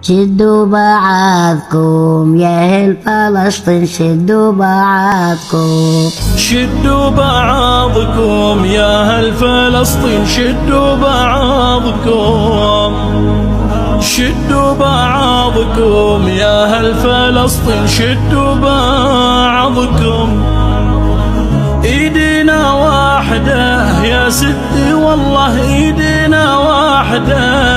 شدوا بعضكم يا أهل فلسطين، شدوا بعضكم. شدوا بعضكم يا أهل فلسطين، شدوا بعضكم. شدوا بعضكم يا أهل فلسطين، شدوا بعضكم. ايدينا واحدة يا ستي والله ايدينا واحدة،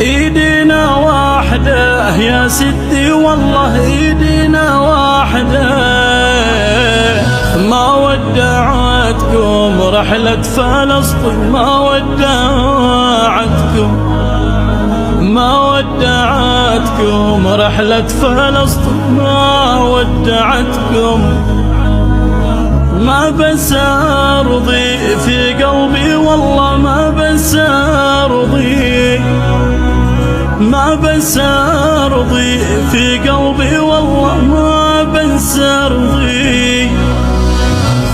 ايدينا واحدة يا ستي والله ايدينا واحدة. ما ودعتكم رحلة فلسطين، ما ودعتكم، ما ودعتكم رحلة فلسطين، ما ودعتكم. ما بس أرضي في قلبي والله ما بس أرضي، ما بس أرضي في قلبي والله ما بس أرضي.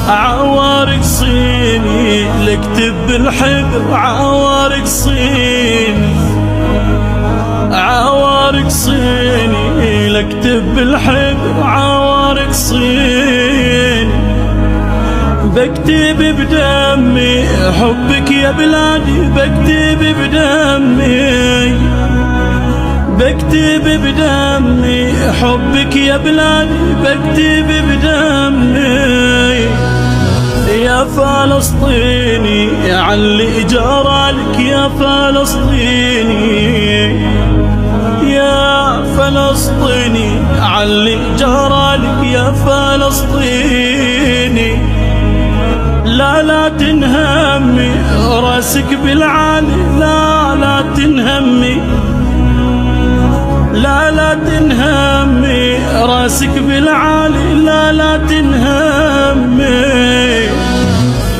عوارق صيني لكتب بالحبر، عوارق صيني، عوارق صيني لكتب بالحبر، عوارق صيني. بكتب بدمي حبك يا بلادي، بكتب بدمي، بكتب بدمي حبك يا بلادي، بكتب بدمي. يا فلسطيني علي جرالك يا فلسطيني، يا فلسطيني علي جرالك يا فلسطيني. لا لا تنهمي راسك بالعالي، لا لا تنهمي، لا لا تنهمي راسك بالعالي، لا لا تنهمي.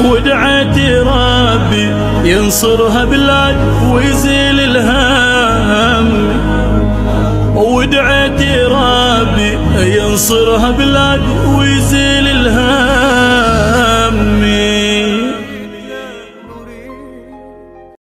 ودعيتي ربي ينصرها بلادي ويزيل الهم، ودعيتي ربي ينصرها بلادي ويزيل الهم.